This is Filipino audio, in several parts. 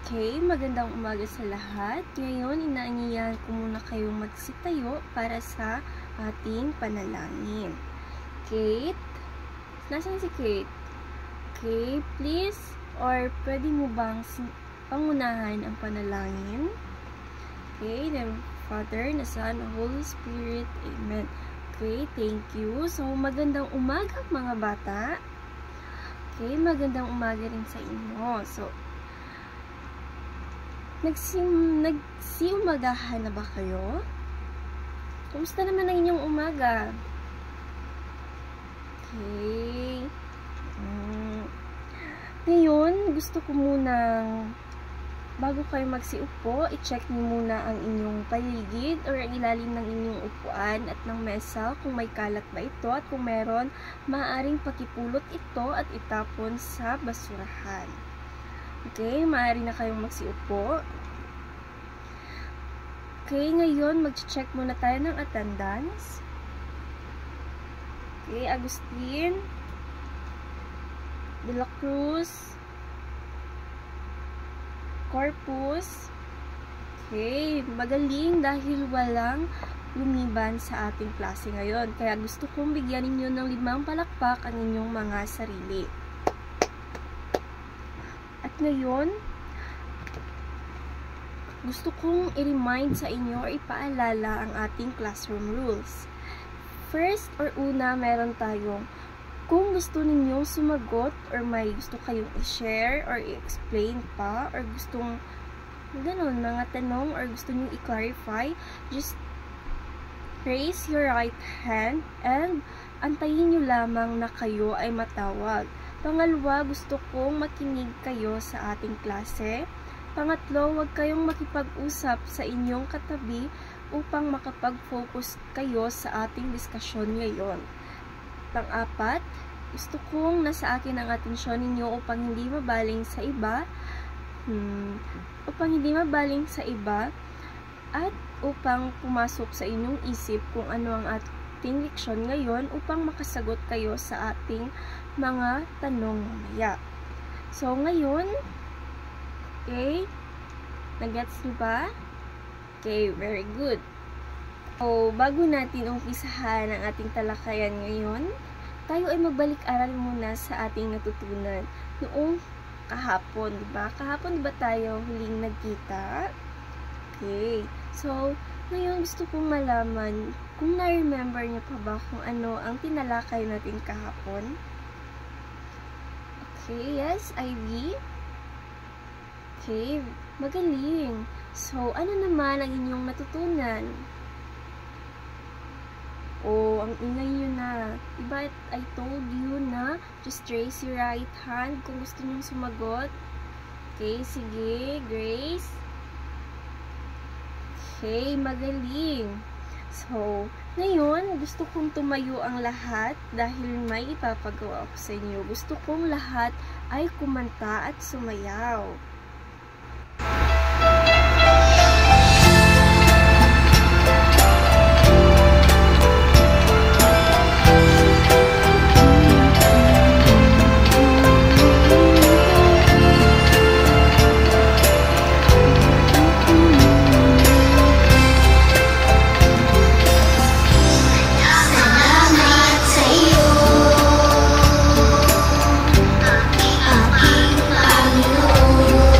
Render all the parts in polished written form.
Okay, magandang umaga sa lahat. Ngayon, inaanyayahan ko muna kayong magsitayo para sa ating panalangin. Kate? Nasaan si Kate? Okay, please, or pwede mo bang pangunahan ang panalangin? Okay, then Father, na Son, Holy Spirit, Amen. Okay, thank you. So, magandang umaga mga bata. Okay, magandang umaga rin sa inyo. So, nagsiumagahan na ba kayo? Kumusta naman ang inyong umaga? Okay. Ngayon, gusto ko munang bago kayo magsiupo, i-check niyo muna ang inyong paligid or ang ilalim ng inyong upuan at ng mesa kung may kalat ba ito, at kung meron, maaaring pakipulot ito at itapon sa basurahan. Okay, maaari na kayong magsiupo. Okay, ngayon mag-check muna tayo ng attendance. Okay, Agustin, De La Cruz, Corpus. Okay, magaling dahil walang lumiban sa ating klase ngayon. Kaya gusto kong bigyan ninyo ng 5 palakpak ang inyong mga sarili. At ngayon, gusto kong i-remind sa inyo or ipaalala ang ating classroom rules. First or una, meron tayong kung gusto ninyong sumagot or may gusto kayong i-share or i-explain pa or gustong ganun, mga tanong or gusto nyo i-clarify, just raise your right hand and antayin nyo lamang na kayo ay matawag. Pangalawa, gusto kong makinig kayo sa ating klase. Pangatlo, huwag kayong makipag-usap sa inyong katabi upang makapag-focus kayo sa ating diskusyon ngayon. Pang-apat, gusto kong nasa akin ang atensyon ninyo upang hindi mabaling sa iba, at upang pumasok sa inyong isip kung ano ang ating leksyon ngayon upang makasagot kayo sa ating mga tanong mamaya. So, ngayon, okay, nagets niyo ba? Okay, very good. So, bago natin umpisahan ang ating talakayan ngayon, tayo ay magbalik-aral muna sa ating natutunan noong kahapon, diba? Kahapon ba tayo huling nagkita? Okay, so, ngayon gusto kong malaman kung na-remember niyo pa ba kung ano ang tinalakay natin kahapon? Okay, yes, Ivy. Okay, magaling. So, ano naman ang inyong natutunan? Oh, ang ingay nyo na. Diba, I told you na just raise your right hand kung gusto nyo sumagot. Okay, sige, Grace. Okay, magaling. So, ngayon, gusto kong tumayo ang lahat dahil may ipapagawa ako sa inyo. Gusto kong lahat ay kumanta at sumayaw. Aking Panginoon.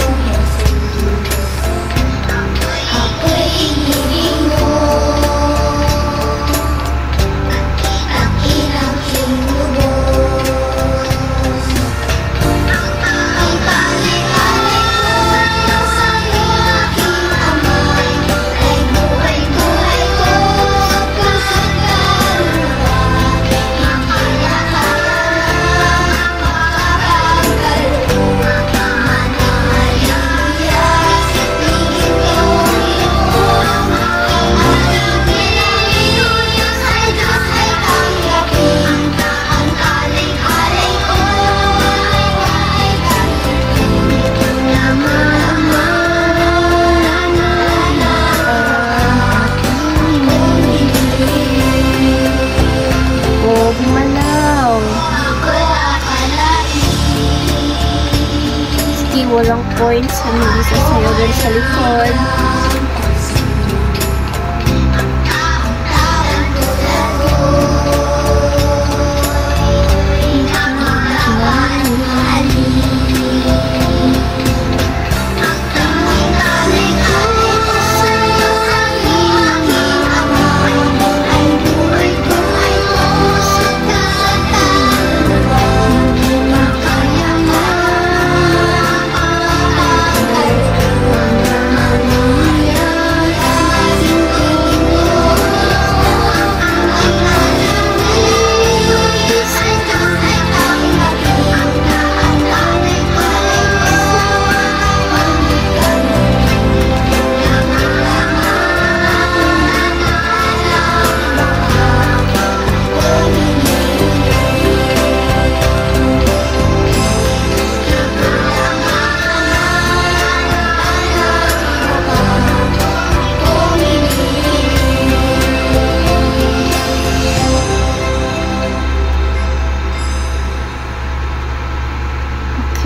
Mickey, walang points. Hindi sasayaw din sa likod.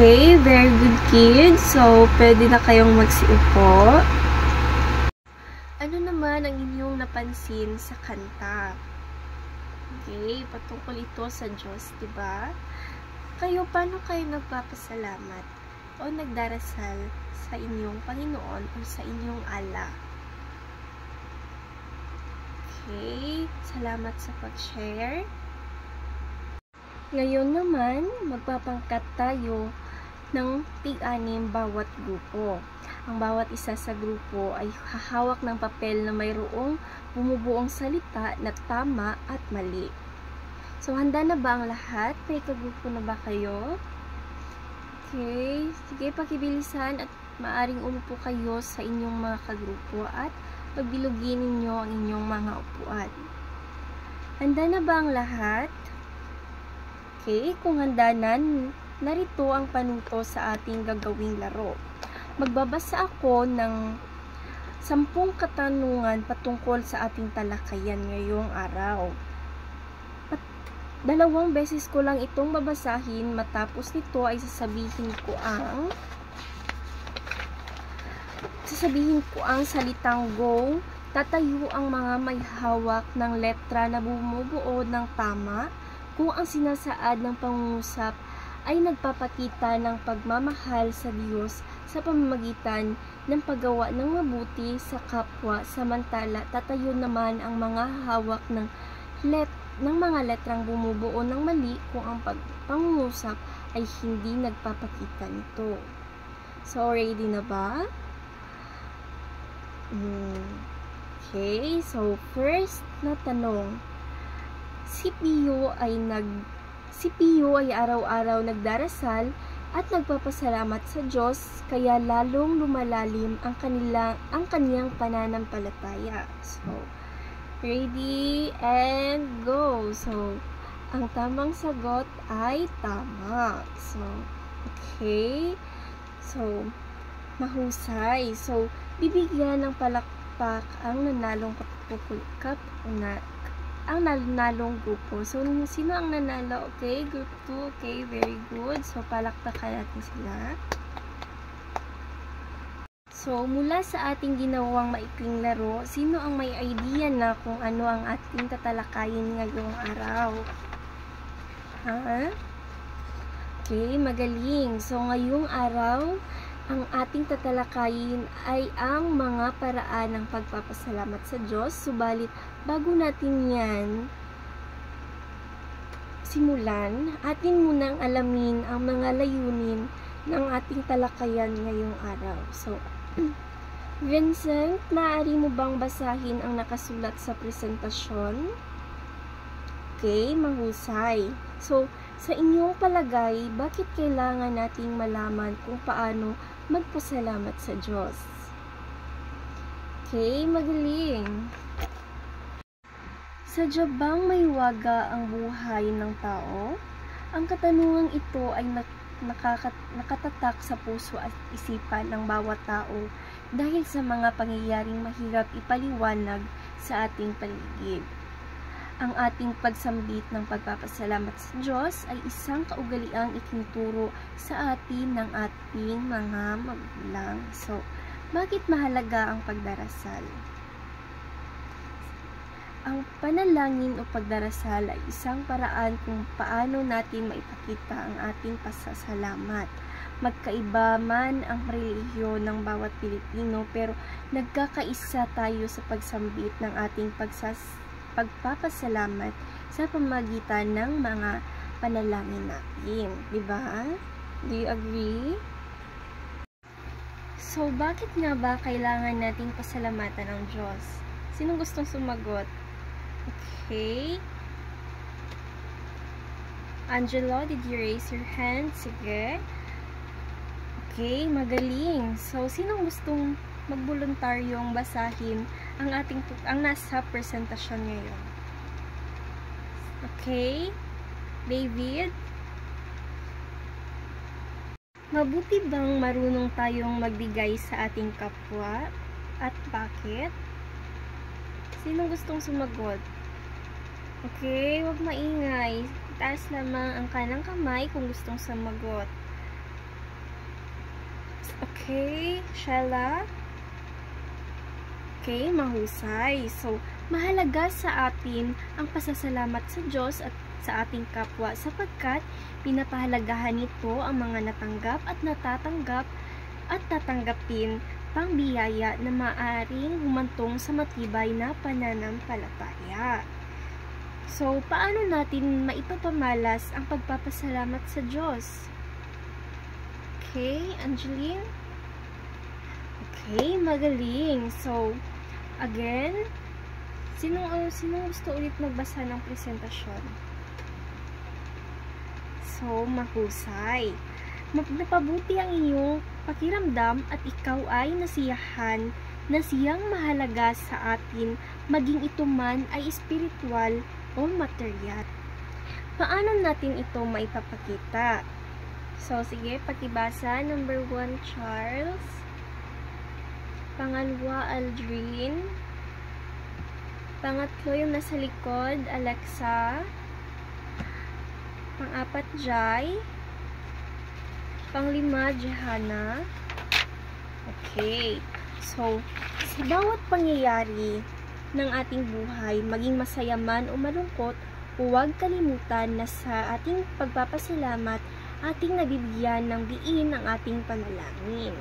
Okay, very good kids. So, pwede na kayong magsiupo. Ano naman ang inyong napansin sa kanta? Okay, patungkol ito sa Diyos, diba? Kayo, paano kayo nagpapasalamat o nagdarasal sa inyong Panginoon o sa inyong Allah? Okay, salamat sa pag-share. Ngayon naman, magpapangkat tayo ng tig-anim bawat grupo. Ang bawat isa sa grupo ay hahawak ng papel na mayroong bumubuong salita na tama at mali. So, handa na ba ang lahat? May kagrupo na ba kayo? Okay. Sige, pakibilisan at maaring umupo kayo sa inyong mga kagrupo at pagbilugin ninyo ang inyong mga upuan. Handa na ba ang lahat? Okay, kung handa na, narito ang panuto sa ating gagawing laro. Magbabasa ako ng 10 katanungan patungkol sa ating talakayan ngayong araw. 2 beses ko lang itong babasahin, matapos nito ay sasabihin ko ang salitang go. Tatayo ang mga may hawak ng letra na bumubuo ng tama kung ang sinasaad ng pangungusap ay nagpapakita ng pagmamahal sa Diyos sa pamamagitan ng paggawa ng mabuti sa kapwa, samantala tatayo naman ang mga hawak ng mga letrang bumubuo ng mali kung ang pangungusap ay hindi nagpapakita nito. So, ready na ba? Okay, so first na tanong. Si Pio ay araw-araw nagdarasal at nagpapasalamat sa Diyos, kaya lalong lumalalim ang kaniyang pananampalataya. So, ready and go. So, ang tamang sagot ay tama. So, okay. So, mahusay. So, bibigyan ng palakpak ang nanalong nanalong grupo. So, sino ang nanalo? Okay, group 2. Okay, very good. So, palakpakan natin sila. So, mula sa ating ginawang maikling laro, sino ang may idea na kung ano ang ating tatalakayin ngayong araw? Ha? Okay, magaling. So, ngayong araw, ang ating tatalakayin ay ang mga paraan ng pagpapasalamat sa Diyos. Subalit, bago natin yan simulan, atin munang alamin ang mga layunin ng ating talakayan ngayong araw. So, Vincent, maaari mo bang basahin ang nakasulat sa presentasyon? Okay, mahusay. So, sa inyong palagay, bakit kailangan nating malaman kung paano magpasalamat sa Diyos? Okay, magaling. Sadya bang may waga ang buhay ng tao? Ang katanungang ito ay nakatatak sa puso at isipan ng bawat tao dahil sa mga pangyayaring mahirap ipaliwanag sa ating paligid. Ang ating pagsambit ng pagpapasalamat sa Diyos ay isang kaugaliang itinuturo sa atin ng ating mga magulang. So, bakit mahalaga ang pagdarasal? Ang panalangin o pagdarasal ay isang paraan kung paano natin maipakita ang ating pasasalamat. Magkaiba man ang relihiyon ng bawat Pilipino, pero nagkakaisa tayo sa pagsambit ng ating pagpapasalamat sa pamamagitan ng mga panalangin natin. Diba? Do you agree? So, bakit nga ba kailangan nating pasalamatan ang Diyos? Sinong gustong sumagot? Okay. Angelo, did you raise your hand? Sige. Okay, magaling. So, sinong gustong magboluntaryong basahin ang nasa presentasyon ngayon? Okay. David? Mabuti bang marunong tayong magbigay sa ating kapwa? At bakit? Sinong gustong sumagot? Okay, huwag maingay. Taas lamang ang kanang kamay kung gustong sumagot. Okay, Shella? Okay, mahusay. So, mahalaga sa atin ang pasasalamat sa Diyos at sa ating kapwa sapagkat pinapahalagahan nito ang mga natanggap at natatanggap at tatanggapin pang biyaya na maaaring humantong sa matibay na pananampalataya. So, paano natin maipapamalas ang pagpapasalamat sa Diyos? Okay, Angeline? Okay, magaling. So, again, sinong gusto ulit magbasa ng presentasyon? So, mahusay. Napabuti ang iyong pakiramdam at ikaw ay nasiyahan na siyang mahalaga sa atin, maging ito man ay espiritual o material. Paano natin ito maipapakita? So, sige, pakibasa. Number 1, Charles. Pangalawa, Aldrin. Pangatlo, yung nasa likod, Alexa. Pang-apat, Jai. Pang-lima, Jehana. Okay. So, sa bawat pangyayari ng ating buhay, maging masaya man o malungkot, huwag kalimutan na sa ating pagpapasalamat, ating nabibigyan ng diin ang ating panalangin.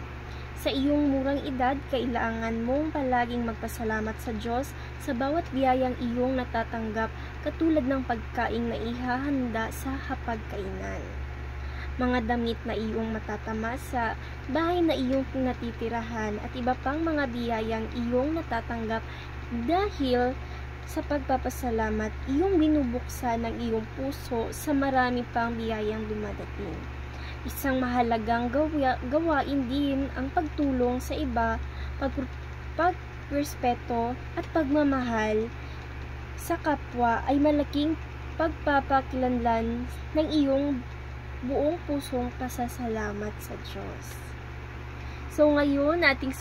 Sa iyong murang edad, kailangan mong palaging magpasalamat sa Diyos sa bawat biyayang iyong natatanggap, katulad ng pagkaing na ihahanda sa hapagkainan, mga damit na iyong matatama sa bahay na iyong natitirahan, at iba pang mga biyayang iyong natatanggap dahil sa pagpapasalamat, iyong binubuksan ng iyong puso sa marami pang biyayang dumadating. Isang mahalagang gawain din ang pagtulong sa iba, pagrespeto at pagmamahal sa kapwa ay malaking pagpapakilanlan ng iyong buong pusong pasasalamat sa Diyos. So ngayon, ating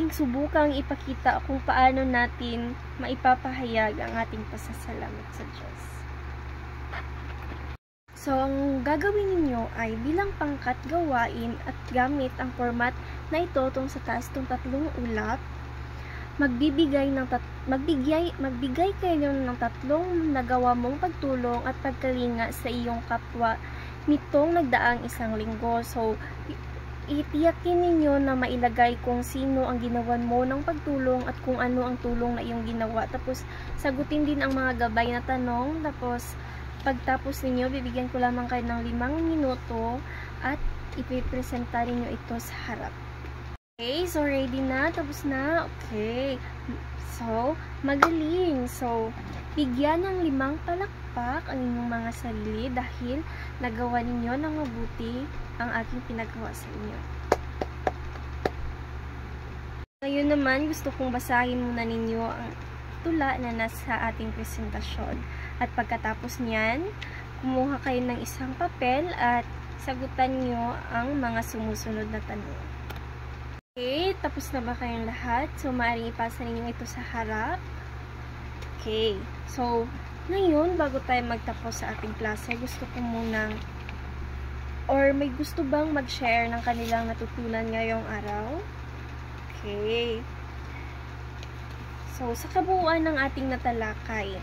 subukang ipakita kung paano natin maipapahayag ang ating pasasalamat sa Diyos. So, ang gagawin ninyo ay bilang pangkat gawain at gamit ang format na ito tong sa taas tong tatlong ulap. Magbigay kayo ng tatlong nagawa mong pagtulong at pagkalinga sa iyong kapwa nitong nagdaang isang linggo. So, itiyakin ninyo na mailagay kung sino ang ginawan mo ng pagtulong at kung ano ang tulong na iyong ginawa. Tapos, sagutin din ang mga gabay na tanong. Tapos, pagtapos ninyo, bibigyan ko lamang kayo ng 5 minuto at ipipresenta ninyo ito sa harap. Okay, so ready na? Tapos na? Okay. So, magaling. So, bigyan ng 5 palakpak ang inyong mga sarili dahil nagawa ninyo ng mabuti ang aking pinagawa sa inyo. Ngayon naman, gusto kong basahin muna ninyo ang tula na nasa ating presentasyon. At pagkatapos niyan, kumuha kayo ng isang papel at sagutan nyo ang mga sumusunod na tanong. Okay, tapos na ba kayong lahat? So, maaaring ipasa ninyo ito sa harap. Okay, so, ngayon, bago tayo magtapos sa ating klase, gusto ko munang, or may gusto bang mag-share ng kanilang natutunan ngayong araw? Okay. So, sa kabuuan ng ating natalakay,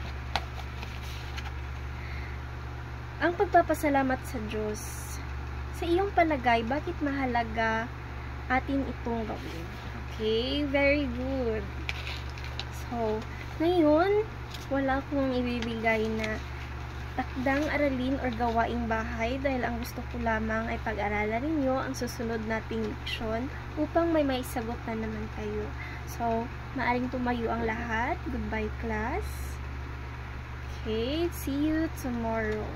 ang pagpapasalamat sa Diyos. Sa iyong palagay, bakit mahalaga atin itong gawin? Okay, very good. So, ngayon, wala akong ibibigay na takdang aralin or gawaing bahay dahil ang gusto ko lamang ay pag-aralan ninyo ang susunod nating leksyon upang may maisagot na naman kayo. So, maaring tumayo ang lahat. Goodbye, class. Okay, see you tomorrow.